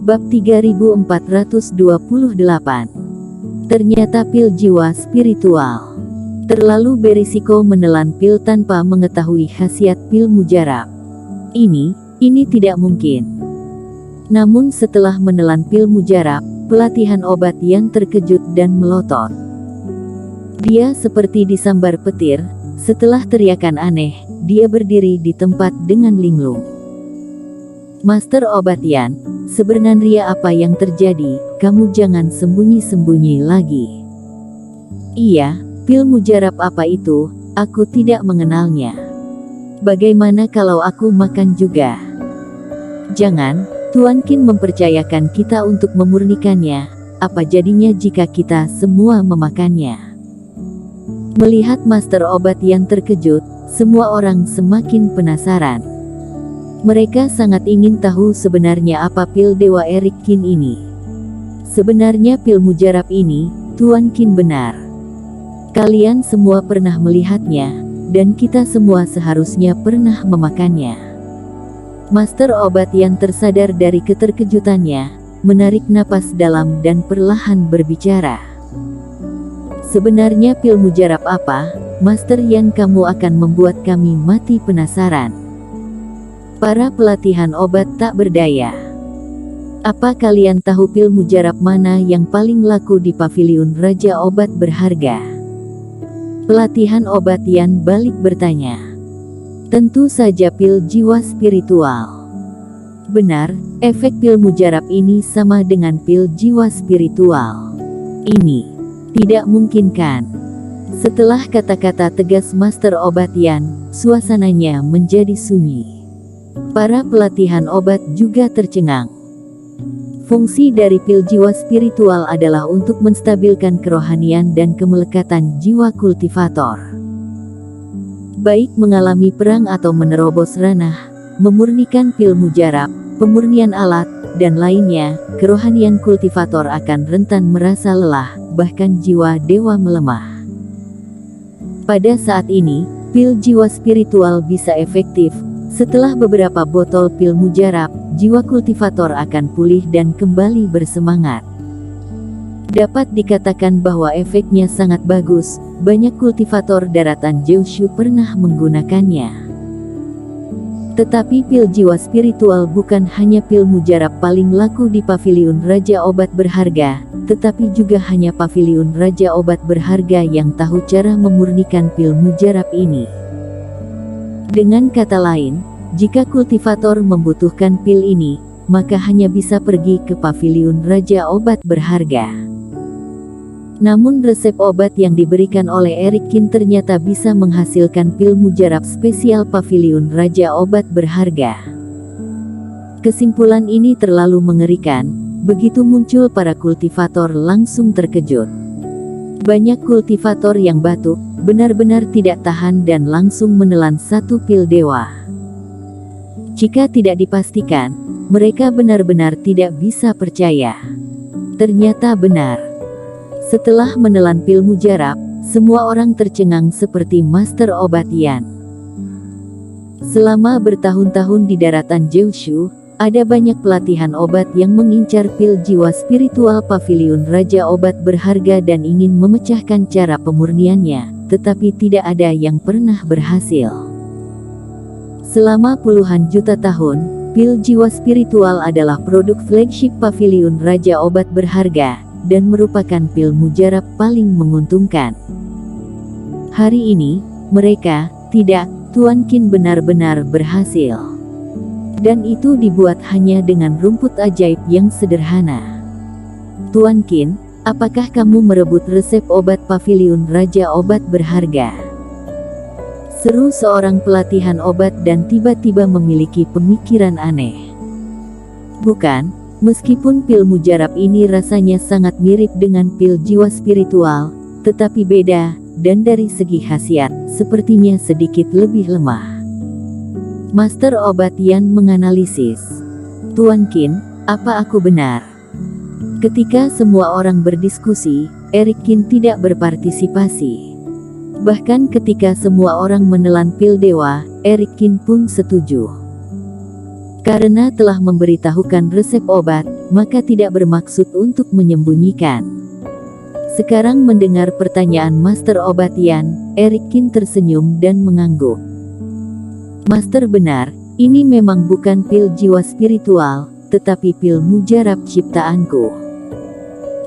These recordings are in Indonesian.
Bab 3428. Ternyata pil jiwa spiritual. Terlalu berisiko menelan pil tanpa mengetahui khasiat pil mujarab. Ini tidak mungkin. Namun setelah menelan pil mujarab, pelatihan obat yang terkejut dan melotot. Dia seperti disambar petir. Setelah teriakan aneh, dia berdiri di tempat dengan linglung. Master Obat Yan, sebenarnya apa yang terjadi? Kamu jangan sembunyi-sembunyi lagi. Iya, pil mujarab apa itu? Aku tidak mengenalnya. Bagaimana kalau aku makan juga? Jangan, Tuan Qin mempercayakan kita untuk memurnikannya. Apa jadinya jika kita semua memakannya? Melihat Master Obat yang terkejut, semua orang semakin penasaran. Mereka sangat ingin tahu sebenarnya apa pil Dewa Erik Qin ini. Sebenarnya pil mujarab ini, Tuan Qin benar. Kalian semua pernah melihatnya, dan kita semua seharusnya pernah memakannya. Master Obat yang tersadar dari keterkejutannya, menarik napas dalam dan perlahan berbicara. Sebenarnya pil mujarab apa, Master Yan? Kamu akan membuat kami mati penasaran. Para pelatihan obat tak berdaya. Apa kalian tahu pil mujarab mana yang paling laku di paviliun Raja Obat Berharga? Pelatihan obat Yan balik bertanya. Tentu saja pil jiwa spiritual. Benar, efek pil mujarab ini sama dengan pil jiwa spiritual. Ini tidak mungkin kan? Setelah kata-kata tegas Master Obat Yan, suasananya menjadi sunyi. Para pelatihan obat juga tercengang. Fungsi dari pil jiwa spiritual adalah untuk menstabilkan kerohanian dan kemelekatan jiwa kultivator. Baik mengalami perang atau menerobos ranah, memurnikan pil mujarab, pemurnian alat, dan lainnya, kerohanian kultivator akan rentan merasa lelah, bahkan jiwa dewa melemah. Pada saat ini, pil jiwa spiritual bisa efektif. Setelah beberapa botol pil mujarab, jiwa kultivator akan pulih dan kembali bersemangat. Dapat dikatakan bahwa efeknya sangat bagus. Banyak kultivator daratan Jiushu pernah menggunakannya. Tetapi pil jiwa spiritual bukan hanya pil mujarab paling laku di paviliun Raja Obat Berharga, tetapi juga hanya paviliun Raja Obat Berharga yang tahu cara memurnikan pil mujarab ini. Dengan kata lain, jika kultivator membutuhkan pil ini, maka hanya bisa pergi ke paviliun Raja Obat Berharga. Namun resep obat yang diberikan oleh Erik Qin ternyata bisa menghasilkan pil mujarab spesial paviliun Raja Obat Berharga. Kesimpulan ini terlalu mengerikan. Begitu muncul para kultivator langsung terkejut. Banyak kultivator yang batuk, benar-benar tidak tahan dan langsung menelan satu pil dewa. Jika tidak dipastikan, mereka benar-benar tidak bisa percaya. Ternyata benar. Setelah menelan pil mujarab, semua orang tercengang seperti Master Obat Yan. Selama bertahun-tahun di daratan Jiushu, ada banyak pelatihan obat yang mengincar pil jiwa spiritual paviliun Raja Obat Berharga dan ingin memecahkan cara pemurniannya, tetapi tidak ada yang pernah berhasil. Selama puluhan juta tahun, pil jiwa spiritual adalah produk flagship paviliun Raja Obat Berharga, dan merupakan pil mujarab paling menguntungkan. Hari ini, Tuan Qin benar-benar berhasil. Dan itu dibuat hanya dengan rumput ajaib yang sederhana. Tuan Qin, apakah kamu merebut resep obat paviliun Raja Obat Berharga? Seru seorang pelatihan obat dan tiba-tiba memiliki pemikiran aneh. Bukan, meskipun pil mujarab ini rasanya sangat mirip dengan pil jiwa spiritual, tetapi beda, dan dari segi khasiat, sepertinya sedikit lebih lemah. Master Obat Yan menganalisis. Tuan Qin, apa aku benar? Ketika semua orang berdiskusi, Erik Qin tidak berpartisipasi. Bahkan ketika semua orang menelan pil dewa, Erik Qin pun setuju. Karena telah memberitahukan resep obat, maka tidak bermaksud untuk menyembunyikan. Sekarang mendengar pertanyaan Master Obat Yan, Eric Kin tersenyum dan mengangguk. Master benar, ini memang bukan pil jiwa spiritual, tetapi pil mujarab ciptaanku.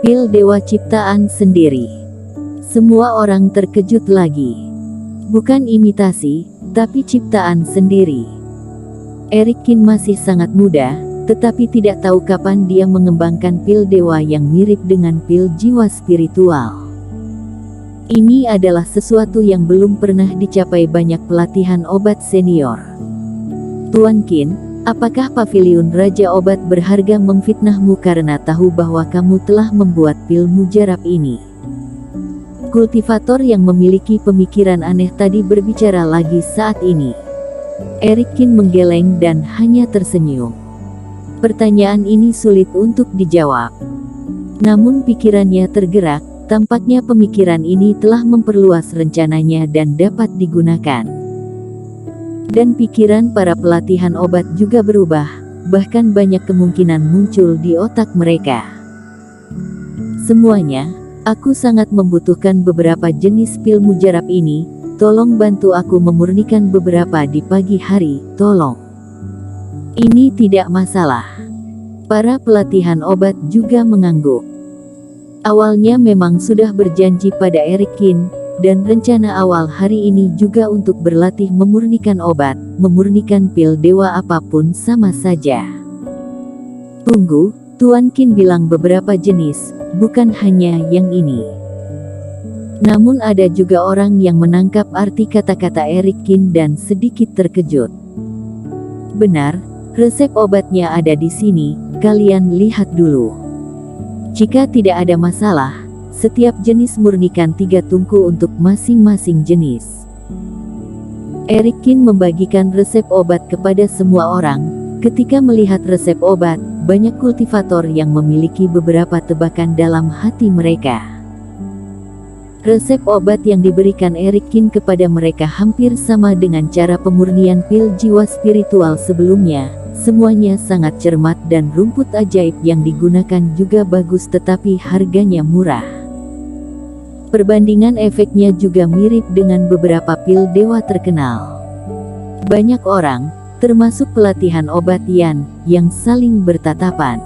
Pil dewa ciptaan sendiri. Semua orang terkejut lagi. Bukan imitasi, tapi ciptaan sendiri. Eric Kin masih sangat muda, tetapi tidak tahu kapan dia mengembangkan pil dewa yang mirip dengan pil jiwa spiritual. Ini adalah sesuatu yang belum pernah dicapai banyak pelatihan obat senior. Tuan Qin, apakah Paviliun Raja Obat Berharga memfitnahmu karena tahu bahwa kamu telah membuat pil mujarab ini? Kultivator yang memiliki pemikiran aneh tadi berbicara lagi saat ini. Eric Kin menggeleng dan hanya tersenyum. Pertanyaan ini sulit untuk dijawab. Namun pikirannya tergerak. Tampaknya pemikiran ini telah memperluas rencananya dan dapat digunakan. Dan pikiran para pelatihan obat juga berubah, bahkan banyak kemungkinan muncul di otak mereka. Semuanya, aku sangat membutuhkan beberapa jenis pil mujarab ini, tolong bantu aku memurnikan beberapa di pagi hari, tolong. Ini tidak masalah. Para pelatihan obat juga mengangguk. Awalnya memang sudah berjanji pada Eric Kin, dan rencana awal hari ini juga untuk berlatih memurnikan obat, memurnikan pil dewa apapun sama saja. Tunggu, Tuan Qin bilang beberapa jenis, bukan hanya yang ini. Namun ada juga orang yang menangkap arti kata-kata Eric Kin dan sedikit terkejut. Benar, resep obatnya ada di sini, kalian lihat dulu. Jika tidak ada masalah, setiap jenis murnikan 3 tungku untuk masing-masing jenis. Eric Kin membagikan resep obat kepada semua orang. Ketika melihat resep obat, banyak kultivator yang memiliki beberapa tebakan dalam hati mereka. Resep obat yang diberikan Eric Kin kepada mereka hampir sama dengan cara pemurnian pil jiwa spiritual sebelumnya. Semuanya sangat cermat dan rumput ajaib yang digunakan juga bagus tetapi harganya murah. Perbandingan efeknya juga mirip dengan beberapa pil dewa terkenal. Banyak orang, termasuk pelatihan obat Yan, yang saling bertatapan.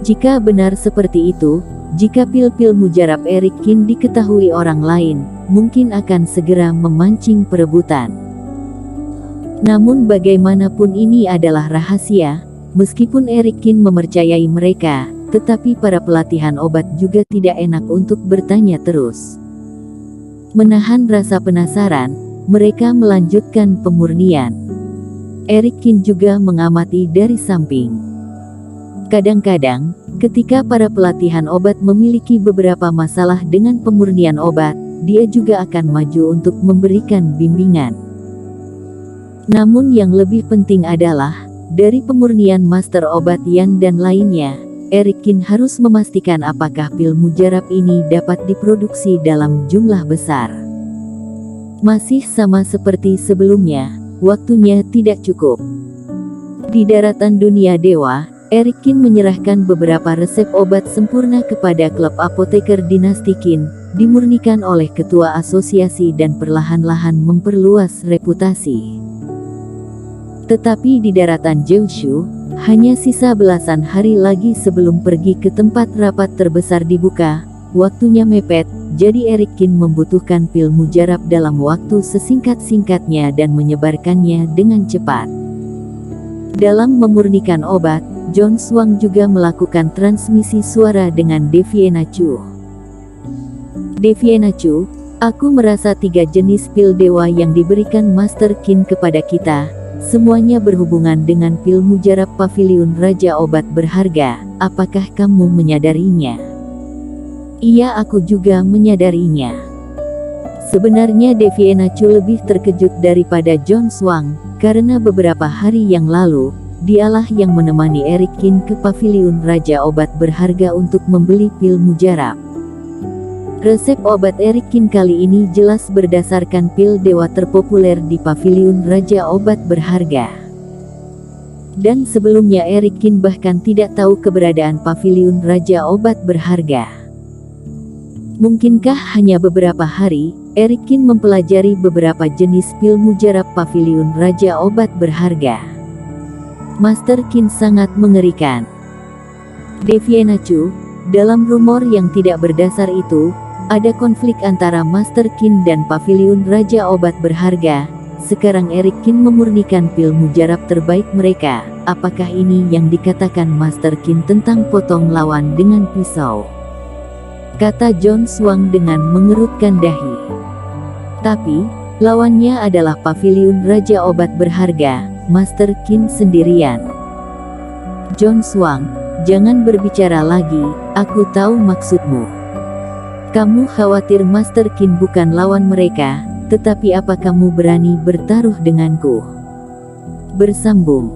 Jika benar seperti itu, jika pil-pil mujarab Eric Kin diketahui orang lain, mungkin akan segera memancing perebutan. Namun bagaimanapun ini adalah rahasia, meskipun Eric Kin mempercayai mereka, tetapi para pelatihan obat juga tidak enak untuk bertanya terus. Menahan rasa penasaran, mereka melanjutkan pemurnian. Eric Kin juga mengamati dari samping. Kadang-kadang, ketika para pelatihan obat memiliki beberapa masalah dengan pemurnian obat, dia juga akan maju untuk memberikan bimbingan. Namun yang lebih penting adalah, dari pemurnian Master Obat Yan dan lainnya, Eric Kin harus memastikan apakah pil mujarab ini dapat diproduksi dalam jumlah besar. Masih sama seperti sebelumnya, waktunya tidak cukup. Di daratan dunia dewa, Eric Kin menyerahkan beberapa resep obat sempurna kepada klub apoteker dinasti Qin, dimurnikan oleh ketua asosiasi dan perlahan-lahan memperluas reputasi. Tetapi di daratan Jiushu, hanya sisa belasan hari lagi sebelum pergi ke tempat rapat terbesar dibuka, waktunya mepet, jadi Eric Kin membutuhkan pil mujarab dalam waktu sesingkat-singkatnya dan menyebarkannya dengan cepat. Dalam memurnikan obat, John Swang juga melakukan transmisi suara dengan Deviena Chu. Deviena Chu, aku merasa 3 jenis pil dewa yang diberikan Master Qin kepada kita, semuanya berhubungan dengan pil mujarab Paviliun Raja Obat Berharga. Apakah kamu menyadarinya? Iya, aku juga menyadarinya. Sebenarnya Deviena Chu lebih terkejut daripada John Swang, karena beberapa hari yang lalu, dialah yang menemani Eric Kin ke Paviliun Raja Obat Berharga untuk membeli pil mujarab. Resep obat Eric Kin kali ini jelas berdasarkan pil dewa terpopuler di Paviliun Raja Obat Berharga. Dan sebelumnya Eric Kin bahkan tidak tahu keberadaan paviliun Raja Obat Berharga. Mungkinkah hanya beberapa hari, Eric Kin mempelajari beberapa jenis pil mujarab paviliun Raja Obat Berharga. Master Kin sangat mengerikan. Devianacu, dalam rumor yang tidak berdasar itu, ada konflik antara Master Kin dan paviliun Raja Obat Berharga. Sekarang Eric Kin memurnikan pil mujarab terbaik mereka. Apakah ini yang dikatakan Master Kin tentang potong lawan dengan pisau? Kata John Swang dengan mengerutkan dahi. Tapi, lawannya adalah paviliun Raja Obat Berharga, Master Kin sendirian. John Swang, jangan berbicara lagi, aku tahu maksudmu. Kamu khawatir Master Kin bukan lawan mereka, tetapi apa kamu berani bertaruh denganku? Bersambung.